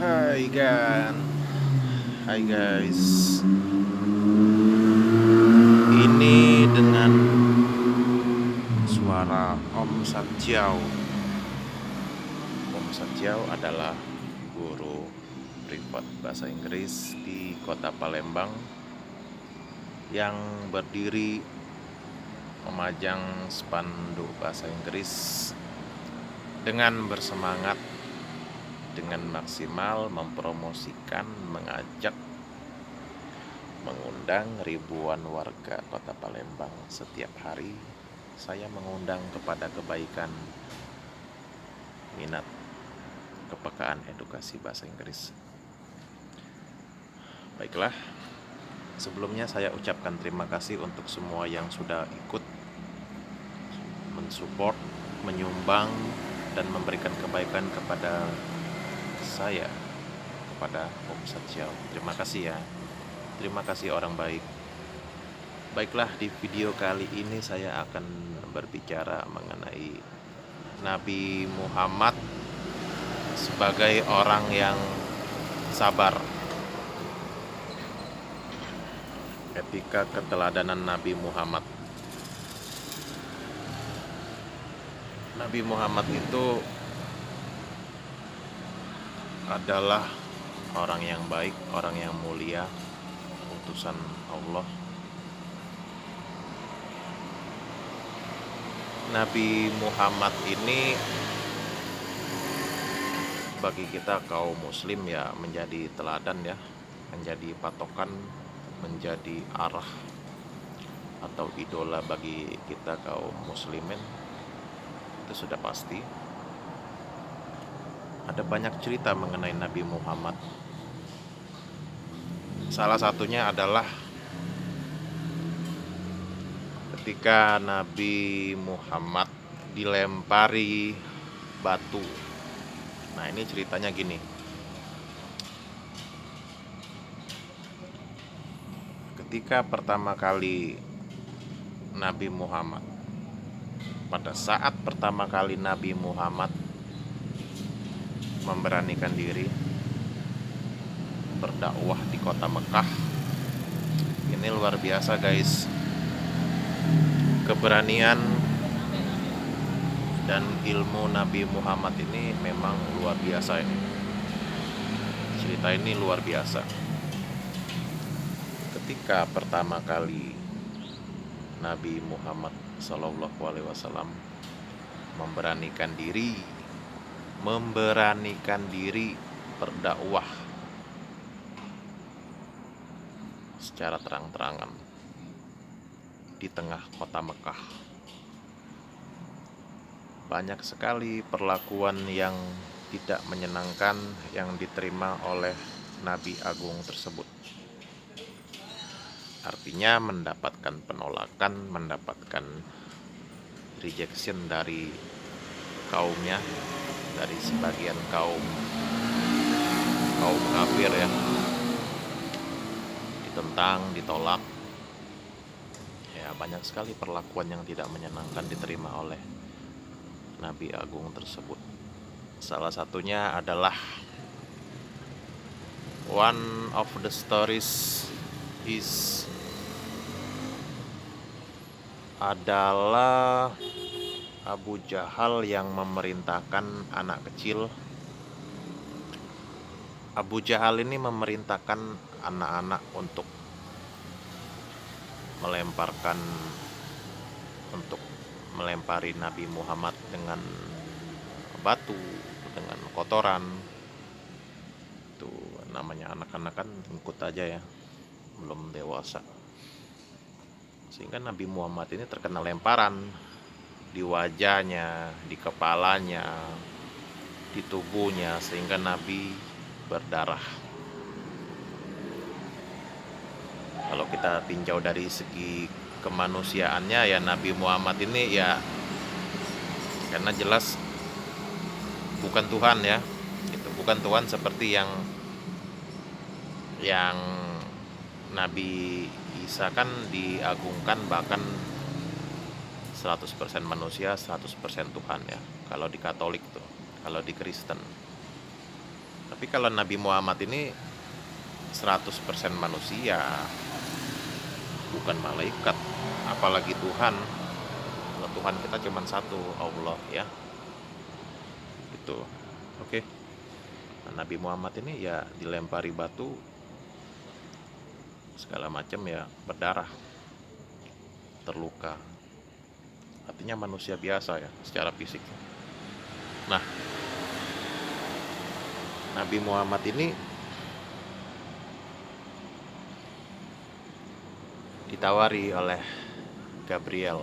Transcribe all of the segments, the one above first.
Hai guys. Ini dengan suara Om Satjiao. Om Satjiao adalah guru privat bahasa Inggris di kota Palembang yang berdiri memajang spanduk bahasa Inggris dengan bersemangat, dengan maksimal mempromosikan, mengundang ribuan warga kota Palembang setiap hari. Saya mengundang kepada kebaikan, minat, kepekaan edukasi bahasa Inggris. Baiklah, sebelumnya saya ucapkan terima kasih untuk semua yang sudah ikut mensupport, menyumbang, dan memberikan kebaikan kepada saya, kepada Om Satjiao. Terima kasih ya. Terima kasih orang baik. Baiklah, di video kali ini saya akan berbicara mengenai Nabi Muhammad sebagai orang yang sabar. Etika keteladanan Nabi Muhammad. Nabi Muhammad itu adalah orang yang baik, orang yang mulia, utusan Allah. Nabi Muhammad ini bagi kita kaum muslim ya menjadi teladan ya, menjadi patokan, menjadi arah atau idola bagi kita kaum muslimin. Itu sudah pasti. Ada banyak cerita mengenai Nabi Muhammad. Salah satunya adalah ketika Nabi Muhammad dilempari batu. Nah, ini ceritanya gini. Ketika pertama kali Nabi Muhammad, pada saat pertama kali Nabi Muhammad memberanikan diri berdakwah di kota Mekah, ini luar biasa guys. Keberanian dan ilmu Nabi Muhammad ini memang luar biasa ini. Cerita ini luar biasa. Ketika pertama kali Nabi Muhammad SAW memberanikan diri berdakwah secara terang-terangan di tengah kota Mekah. Banyak sekali perlakuan yang tidak menyenangkan yang diterima oleh Nabi Agung tersebut. Artinya mendapatkan penolakan, mendapatkan rejection dari kaumnya, dari sebagian kaum kafir ya, ditentang, ditolak. Ya, banyak sekali perlakuan yang tidak menyenangkan diterima oleh Nabi Agung tersebut. Salah satunya adalah one of the stories is adalah Abu Jahal yang memerintahkan anak kecil. Abu Jahal ini memerintahkan anak-anak untuk melempari Nabi Muhammad dengan batu, dengan kotoran. Itu namanya anak-anak kan ikut aja ya, belum dewasa. Sehingga Nabi Muhammad ini terkena lemparan di wajahnya, di kepalanya, di tubuhnya, sehingga Nabi berdarah. Kalau kita tinjau dari segi kemanusiaannya ya, Nabi Muhammad ini ya, karena jelas bukan Tuhan ya, itu bukan Tuhan seperti yang Nabi Isa kan diagungkan, bahkan 100% manusia, 100% Tuhan ya, kalau di Katolik tuh, kalau di Kristen. Tapi kalau Nabi Muhammad ini 100% manusia, bukan malaikat, apalagi Tuhan. Kalau Tuhan kita cuma satu, Allah ya. Itu. Oke. Nah, Nabi Muhammad ini ya dilempari batu segala macam ya, berdarah, terluka. Artinya manusia biasa ya secara fisik. Nah, Nabi Muhammad ini ditawari oleh Gabriel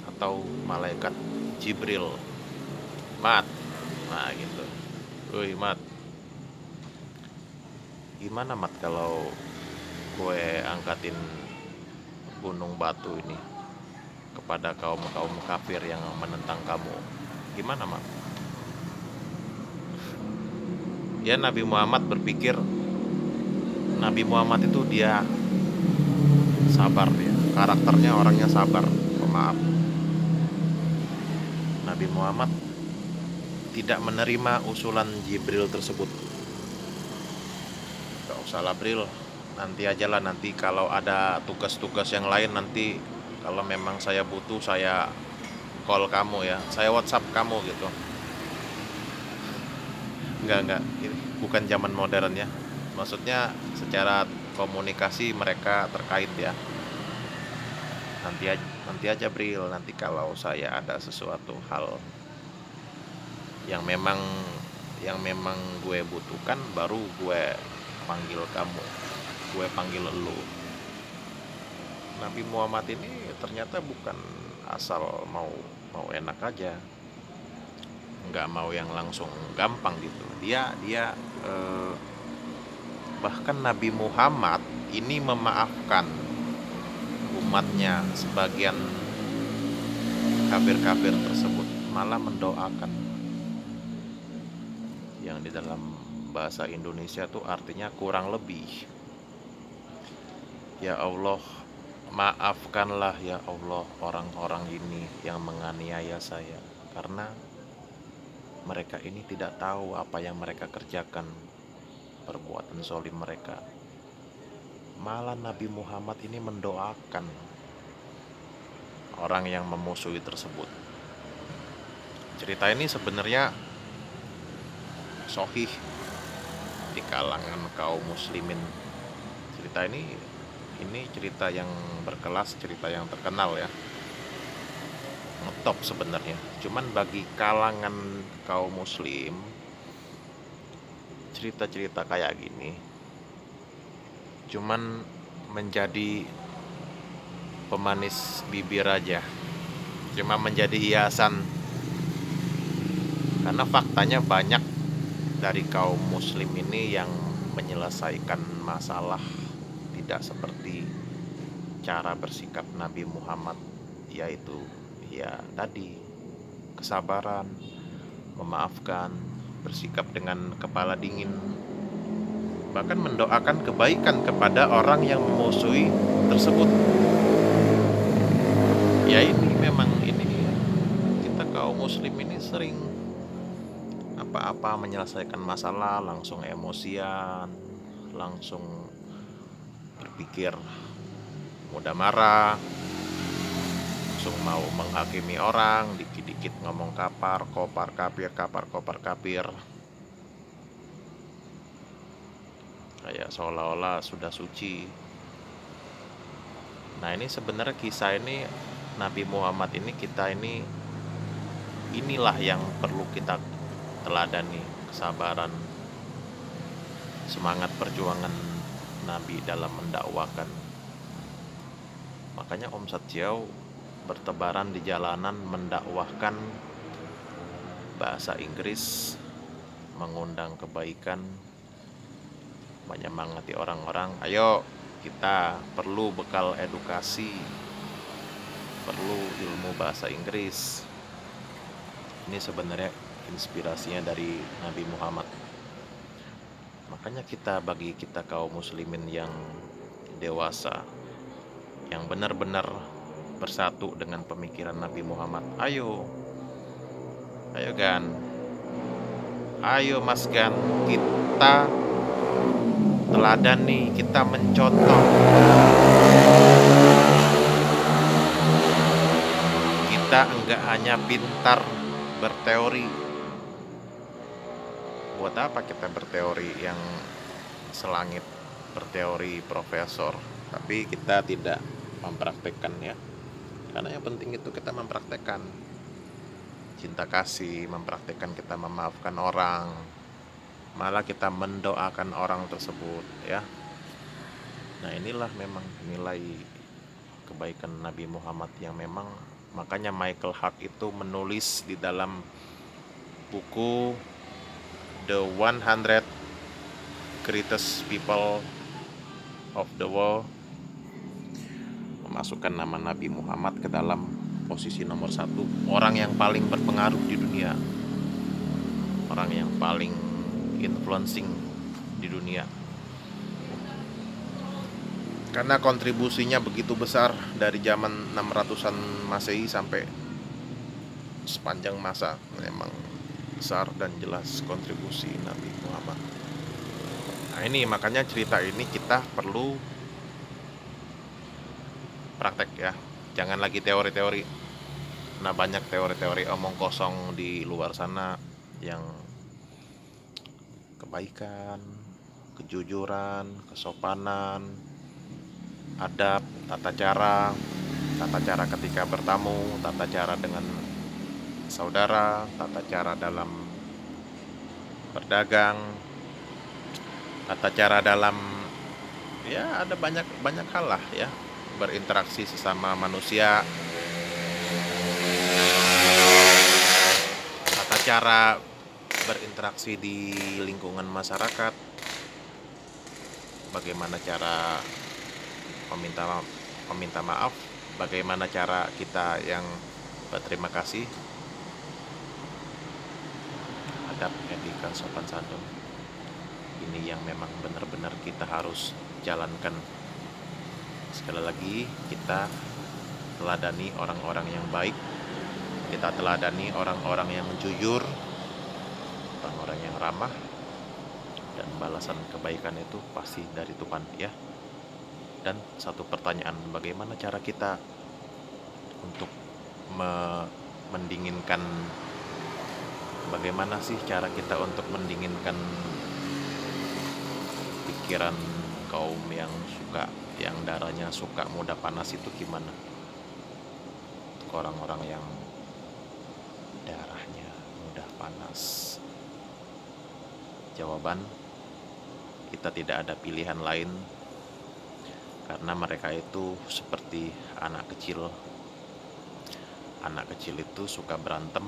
atau malaikat Jibril, Mat. Nah gitu. Woi Mat, gimana Mat kalau gue angkatin gunung batu ini kepada kaum kafir yang menentang kamu? Gimana Mat? Ya, Nabi Muhammad berpikir, Nabi Muhammad itu dia sabar ya, karakternya orangnya sabar, pemaaf. Nabi Muhammad tidak menerima usulan Jibril tersebut. Gak usah lah Bril, nanti aja lah, nanti kalau ada tugas-tugas yang lain, nanti kalau memang saya butuh saya call kamu ya, saya WhatsApp kamu gitu. Enggak, ini bukan zaman modern ya. Maksudnya secara komunikasi mereka terkait ya. Nanti aja Bril, nanti kalau saya ada sesuatu hal yang memang gue butuhkan, baru gue panggil kamu, gue panggil elu. Nabi Muhammad ini ternyata bukan asal mau enak aja, nggak mau yang langsung gampang gitu. Dia bahkan Nabi Muhammad ini memaafkan umatnya, sebagian kafir-kafir tersebut, malah mendoakan, yang di dalam bahasa Indonesia tuh artinya kurang lebih, ya Allah, maafkanlah ya Allah orang-orang ini yang menganiaya saya, karena mereka ini tidak tahu apa yang mereka kerjakan, perbuatan zalim mereka. Malah Nabi Muhammad ini mendoakan orang yang memusuhi tersebut. Cerita ini sebenarnya sahih di kalangan kaum muslimin. Cerita ini cerita yang berkelas, cerita yang terkenal ya, ngetop sebenarnya. Cuman bagi kalangan kaum muslim, cerita-cerita kayak gini cuman menjadi pemanis bibir aja, cuma menjadi hiasan. Karena faktanya banyak dari kaum muslim ini yang menyelesaikan masalah tidak seperti cara bersikap Nabi Muhammad, yaitu ya tadi, kesabaran, memaafkan, bersikap dengan kepala dingin, bahkan mendoakan kebaikan kepada orang yang memusuhi tersebut. Ya ini memang kita kaum muslim ini sering apa-apa menyelesaikan masalah langsung emosian, langsung berpikir mudah marah, langsung mau menghakimi orang, dikit-dikit ngomong kapar kopar kapir, kayak seolah-olah sudah suci. Nah, ini sebenarnya kisah ini Nabi Muhammad ini, inilah yang perlu kita teladani, kesabaran, semangat perjuangan Nabi dalam mendakwakan. Makanya Om Satjiau bertebaran di jalanan mendakwahkan bahasa Inggris, mengundang kebaikan, menyemangati orang-orang, ayo kita perlu bekal edukasi, perlu ilmu bahasa Inggris. Ini sebenarnya inspirasinya dari Nabi Muhammad. Makanya bagi kita kaum muslimin yang dewasa, yang benar-benar bersatu dengan pemikiran Nabi Muhammad, ayo kan, Ayo Mas Gan, kita teladan nih, kita mencontoh. Kita enggak hanya pintar berteori. Buat apa kita berteori yang selangit, berteori profesor, tapi kita tidak mempraktekkan ya. Karena yang penting itu kita mempraktekkan cinta kasih, mempraktekkan kita memaafkan orang, malah kita mendoakan orang tersebut ya. Nah inilah memang nilai kebaikan Nabi Muhammad yang memang makanya Michael Hart itu menulis di dalam buku The 100 Greatest People of the World, memasukkan nama Nabi Muhammad ke dalam posisi nomor 1, orang yang paling berpengaruh di dunia, orang yang paling influencing di dunia, karena kontribusinya begitu besar dari zaman 600-an Masehi sampai sepanjang masa. Memang besar dan jelas kontribusi Nabi Muhammad. Nah ini makanya cerita ini kita perlu praktek ya, jangan lagi teori-teori. Nah banyak teori-teori omong kosong di luar sana yang kebaikan, kejujuran, kesopanan, adab, tata cara ketika bertamu, tata cara dengan saudara, tata cara dalam berdagang, tata cara dalam ya ada banyak hal lah ya, berinteraksi sesama manusia, tata cara berinteraksi di lingkungan masyarakat, bagaimana cara meminta maaf, bagaimana cara kita yang berterima kasih, adab, etika, sopan santun. Ini yang memang benar-benar kita harus jalankan. Sekali lagi, kita teladani orang-orang yang baik, kita teladani orang-orang yang jujur, orang-orang yang ramah, dan balasan kebaikan itu pasti dari Tuhan ya. Dan satu pertanyaan, bagaimana cara kita untuk mendinginkan, bagaimana sih cara kita untuk mendinginkan pikiran kaum yang darahnya suka mudah panas itu gimana? Untuk orang-orang yang darahnya mudah panas, jawaban kita tidak ada pilihan lain, karena mereka itu seperti anak kecil. Anak kecil itu suka berantem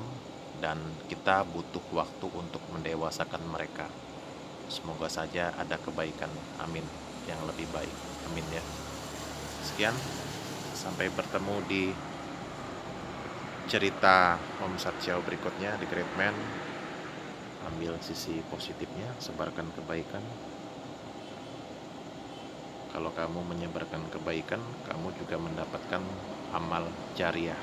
dan kita butuh waktu untuk mendewasakan mereka. Semoga saja ada kebaikan, amin, yang lebih baik, amin ya. Sekian, sampai bertemu di cerita Om Satsiao berikutnya, The Great Man. Ambil sisi positifnya, sebarkan kebaikan. Kalau kamu menyebarkan kebaikan, kamu juga mendapatkan amal jariah.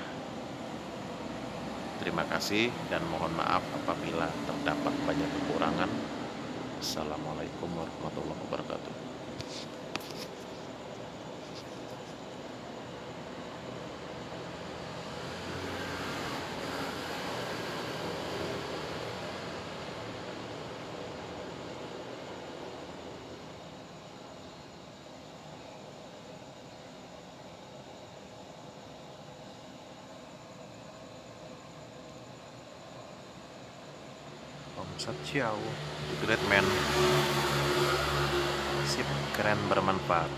Terima kasih dan mohon maaf apabila terdapat banyak kekurangan. Assalamualaikum warahmatullahi wabarakatuh. Om Satsiao, The Great Man. Sip, keren, bermanfaat.